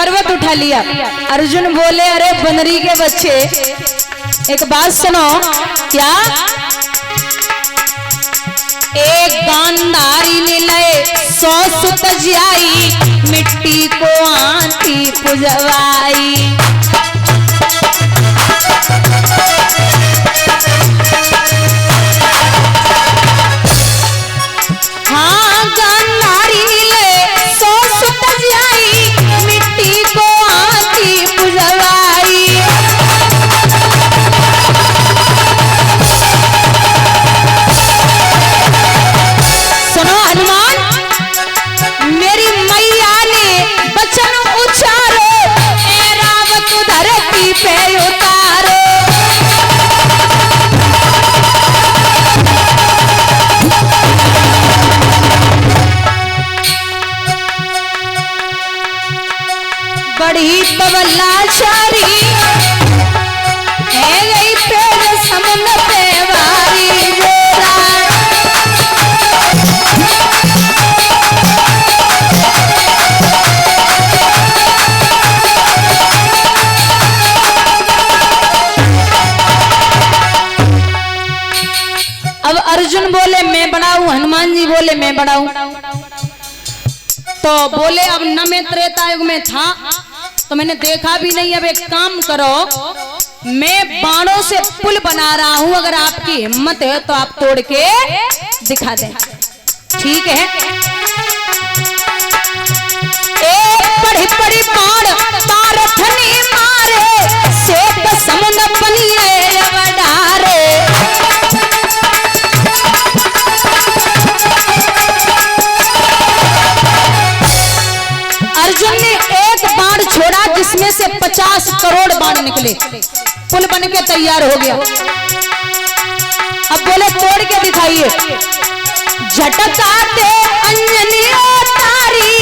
पर्वत उठा लिया। अर्जुन बोले अरे बंदरी के बच्चे एक बात सुनो, क्या? एक गांधारी ने लए 100 सुत जाई, मिट्टी को आंधी पुजवाई। हाँ गांधारी ने लए 100 सुत जाई, मिट्टी को आंधी पुजवाई। सुनो हनुमान, मेरी मैया ने वचन उच्चारो, ए रावत धरती पे उतारो। बड़ी पवलाचारी है गई पेड़ समुद्र पे वारी जोरा। अब अर्जुन बोले मैं बढ़ाऊं, हनुमान जी बोले मैं बढ़ाऊं। तो बोले अब न मैं त्रेता युग में था तो मैंने देखा भी नहीं, अब एक काम करो, मैं बाणों से पुल बना रहा हूं, अगर आपकी हिम्मत है तो आप तोड़ के दिखा दें। ठीक है। एक बड़ी बड़ी बाण पारथनी मारे, श्वेत समुद्र बनिए अवडारे। अर्जुन ने एक बाण छोड़ा जिसमें से 50 करोड़ बाण निकले, पुल बन के तैयार हो गया। अब बोले तोड़ के दिखाइए। झटकाते अंजनी तारी,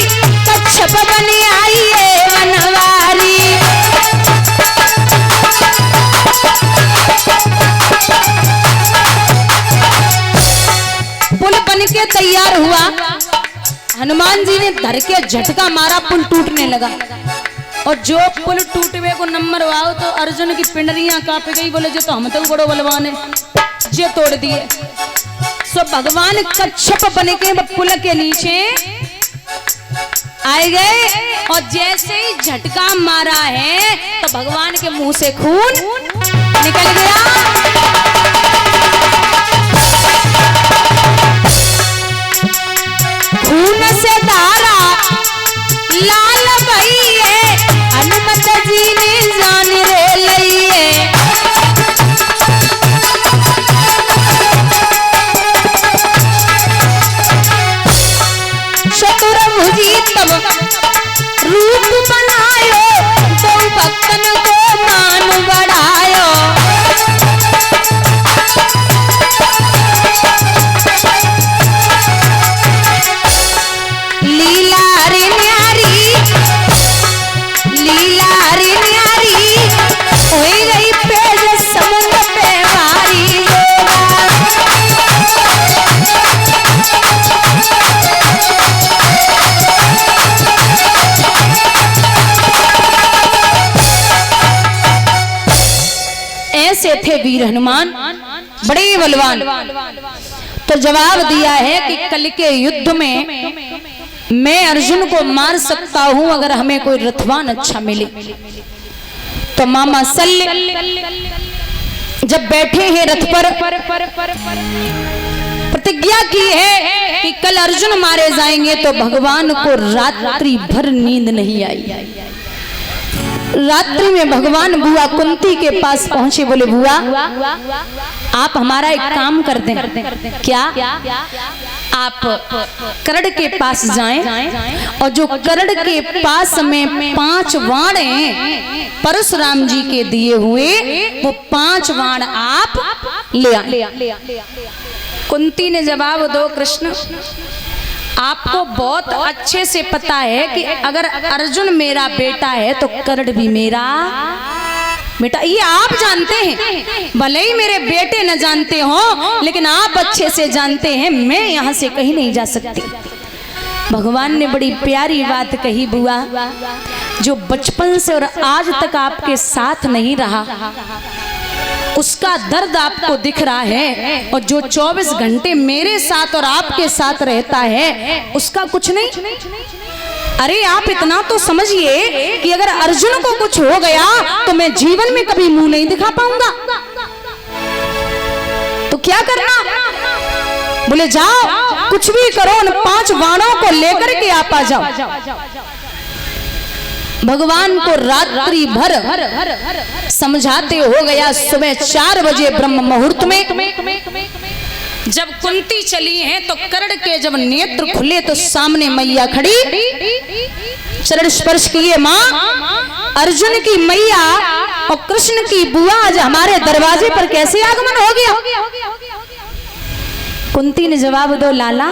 कच्छप बनी आई है वनवारी। पुल बन के तैयार हुआ। हनुमान जी ने धर के झटका मारा, पुल टूटने लगा। और जो पुल टूटवे को नंबर आओ तो अर्जुन की पिंडरियां कांप गई। बोले जो तो हम तो बड़ो बलवान है, जे तोड़ दिए। सो भगवान कच्छप बन के पुल के नीचे आए गए और जैसे ही झटका मारा है तो भगवान के मुंह से खून निकल गया। खून से धारा लाल भई है, हनुमत जी ने जान रे लई है। चतुर्भुजी तब रूप बनायो, दो भक्तन को मान बढ़ायो। ऐसे थे वीर हनुमान, बड़े बलवान। तो जवाब दिया है कि कल के युद्ध में मैं अर्जुन को मार सकता हूं अगर हमें कोई रथवान अच्छा मिले। तो मामा शल्य जब बैठे हैं रथ पर, प्रतिज्ञा की है कि कल अर्जुन मारे जाएंगे। तो भगवान को रात्रि भर नींद नहीं आई। रात्रि में भगवान बुआ कुंती के पास पहुंचे। बोले बुआ आप हमारा एक काम कर दें। क्या? आप करड़ के पास जाएं और जो करड़ के पास में 5 वाण हैं परशुराम जी के दिए हुए, वो 5 वाण आप ले आए। कुंती ने जवाब दो कृष्ण, आपको बहुत अच्छे से पता है कि अगर अर्जुन मेरा बेटा है तो कर्ण भी मेरा बेटा। ये आप जानते हैं, भले ही मेरे बेटे न जानते हो, लेकिन आप अच्छे से जानते हैं मैं यहाँ से कहीं नहीं जा सकती। भगवान ने बड़ी प्यारी बात कही बुआ, जो बचपन से और आज तक आपके साथ नहीं रहा, उसका दर्द आपको दिख रहा है, और जो 24 घंटे मेरे साथ और आपके साथ रहता है उसका कुछ नहीं। अरे आप इतना तो समझिए कि अगर अर्जुन को कुछ हो गया तो मैं जीवन में कभी मुंह नहीं दिखा पाऊंगा। तो क्या करना? बोले जाओ कुछ भी करो, उन 5 बाणों को लेकर के आप आ जाओ। भगवान को रात्रि भर समझाते हो गया। सुबह 4 बजे ब्रह्म मुहूर्त में जब कुंती चली हैं तो कर्ण के जब नेत्र खुले तो सामने मैया खड़ी, चरण स्पर्श किए। माँ, अर्जुन की मैया और कृष्ण की बुआ आज हमारे दरवाजे पर कैसे आगमन हो गया? कुंती ने जवाब दो, लाला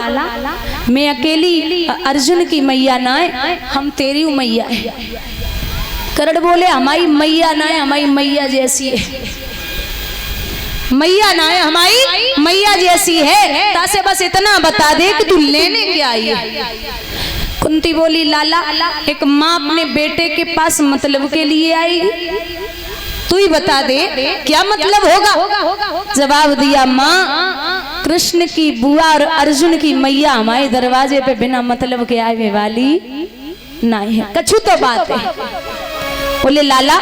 मैं अकेली अर्जुन की मैया ना है, हम तेरी मैया है। कर्ण बोले हमारी मैया ना है, हमारी मैया जैसी है। मैया ना है, हमारी मैया जैसी है, तासे बस इतना बता दे कि तू लेने क्या आई है। कुंती बोली लाला एक माँ अपने बेटे के पास मतलब के लिए आई, तू ही बता दे क्या मतलब होगा। जवाब दिया, माँ कृष्ण की बुआ और अर्जुन की मैया हमारे दरवाजे पे बिना मतलब के आए वाली नहीं है, कछु तो बात है। बोले लाला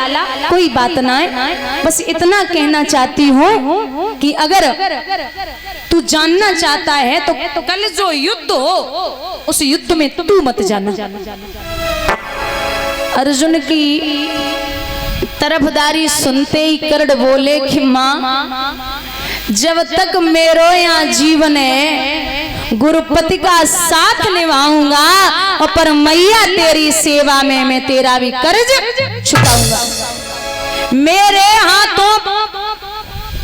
कोई बात ना है, बस इतना कहना चाहती हूँ कि अगर तू जानना चाहता है तो कल जो युद्ध हो उस युद्ध में तू मत जाना। अर्जुन की तरफदारी सुनते ही कर्ण बोले कि माँ जब तक मेरो यहाँ जीवन है गुरुपति का साथ निभाऊंगा, और पर मैया तेरी सेवा में मैं तेरा भी कर्ज चुकाऊंगा। मेरे हाथों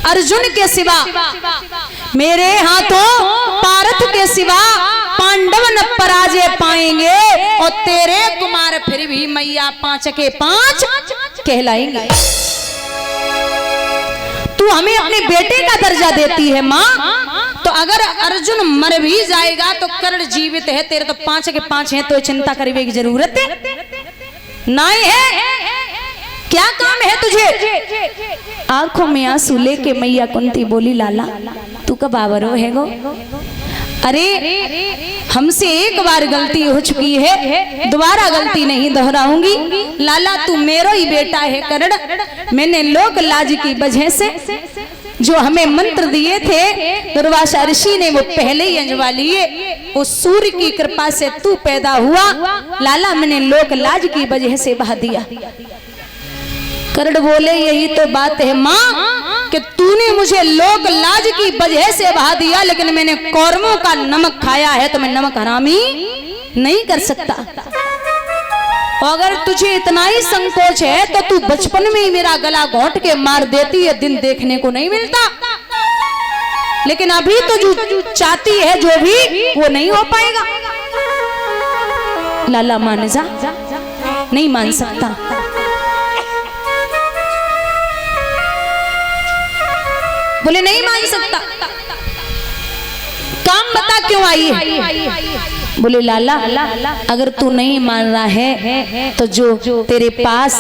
अर्जुन के सिवा, मेरे हाथों पार्थ के सिवा पांडव न पराजय पाएंगे, और तेरे कुमार फिर भी मैया 5 के 5 कहलाएंगे। तू हमें अपने बेटे का दर्जा देती है माँ, तो अगर अर्जुन मर भी जाएगा तो कर्ण जीवित है, तेरे तो 5 के 5 हैं, तो चिंता करने की जरूरत नहीं है। क्या काम है तुझे? आंखों में आंसू लेके मैया कुंती बोली लाला तू कब आवरो है गो? अरे हमसे एक बार गलती हो चुकी है, दोबारा गलती नहीं दोहराऊंगी। लाला तू मेरा ही बेटा है कर्ण, मैंने लोक लाज की वजह से जो हमें मंत्र दिए थे दुर्वासा ऋषि ने वो पहले ही अंजवा लिए, वो सूर्य की कृपा से तू पैदा हुआ। लाला मैंने लोक लाज की वजह से बहा दिया। कर्ण बोले यही तो बात है माँ कि तूने मुझे लोक लाज की वजह से बहा दिया, लेकिन मैंने कौरवों का नमक खाया है तो मैं नमक हरामी नहीं कर सकता। अगर तुझे इतना ही संकोच है तो तू बचपन में ही मेरा गला घोंट के मार देती है, दिन देखने को नहीं मिलता। लेकिन अभी तो जो चाहती है जो भी वो नहीं हो पाएगा। लाला मान जा, नहीं मान सकता। बोले नहीं मान सकता, काम बता क्यों आई है? बोले लाला अगर तू नहीं मान रहा है तो जो तेरे पास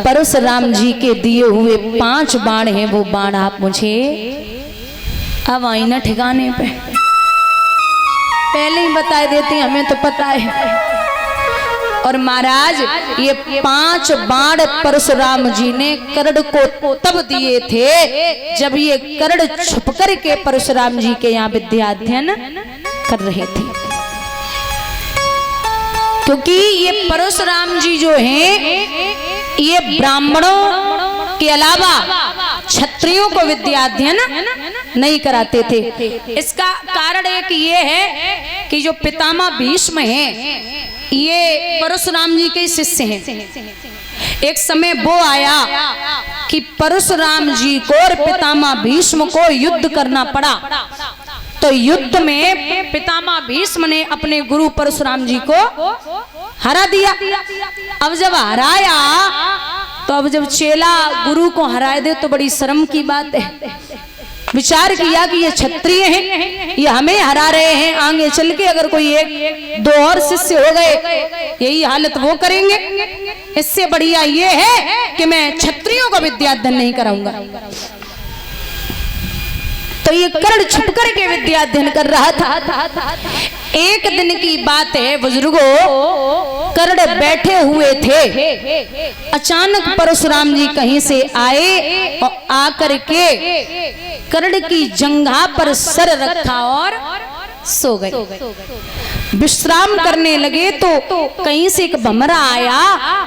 परशुराम जी के दिए हुए 5 बाण हैं वो बाण आप मुझे अब आई ना ठिकाने पे, पहले ही बता देते हमें तो पता है। और महाराज ये 5 बाण परशुराम जी ने कर्ण को तब दिए थे जब ये कर्ण छुप कर के परशुराम जी के यहाँ विद्या अध्ययन कर रहे थे, क्योंकि ये परशुराम जी जो हैं ये ब्राह्मणों के अलावा क्षत्रियों को विद्या अध्ययन नहीं कराते थे। इसका कारण एक ये है कि जो पितामह भीष्म हैं ये परशुराम जी के शिष्य हैं। एक समय वो आया कि परशुराम जी को और पितामह भीष्म को युद्ध करना पड़ा, तो युद्ध में पितामह भीष्म ने अपने गुरु परशुराम जी को हरा दिया। अब जब हराया तो अब जब चेला गुरु को हरा दे तो बड़ी शर्म की बात है। विचार किया कि ये क्षत्रिय हैं, ये हमें हरा रहे हैं, आगे चल के अगर कोई 1-2 और शिष्य हो गए यही हालत वो करेंगे। इससे बढ़िया ये है कि मैं क्षत्रियों को विद्याध्ययन नहीं कराऊंगा। तो ये कर्ण छुप करके विद्याध्ययन कर रहा था। एक दिन की बात है बुजुर्गों, कर्ण बैठे हुए थे, अचानक परशुराम जी कहीं से आए और आकर के कर्ण की जंघा पर सर रखा और सो गए। विश्राम करने लगे तो कहीं से एक भमरा आया,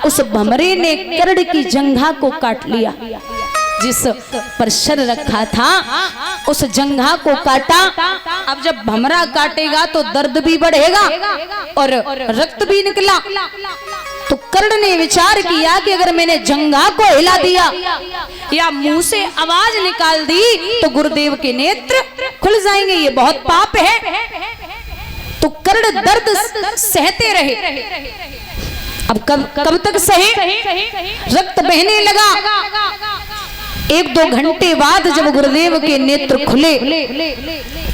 उस भमरे ने कर्ण की जंघा को काट लिया। जिस पर सर रखा था उस जंघा को काटा। अब जब भमरा काटेगा तो दर्द भी बढ़ेगा और रक्त भी निकला। तो कर्ण ने विचार किया कि अगर मैंने जंघा को हिला दिया या मुंह से आवाज निकाल दी तो गुरुदेव के नेत्र खुल जाएंगे, ये बहुत पाप है। तो कर्ण दर्द सहते रहे। अब कब तक सहे? रक्त बहने लगा। 1-2 घंटे बाद जब गुरुदेव के नेत्र खुले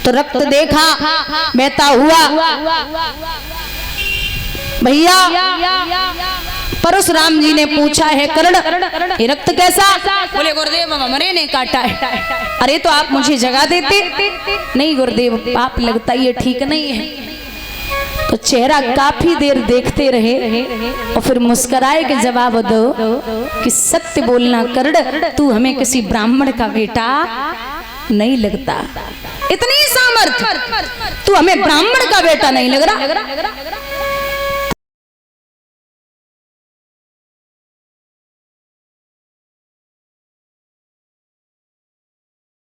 तो रक्त देखा बहता हुआ। भैया परशुराम जी ने पूछा है कर्ण ये रक्त कैसा? बोले गुरुदेव भमरे ने काटा है। अरे तो आप मुझे जगा देते। नहीं गुरुदेव पाप लगता, ये ठीक नहीं है। तो चेहरा काफी देर देखते रहे और फिर मुस्कुराए के जवाब दो कि सत्य बोलना कर्ण, तू हमें किसी ब्राह्मण का बेटा नहीं लगता। इतनी सामर्थ, तू हमें ब्राह्मण का बेटा नहीं लग रहा।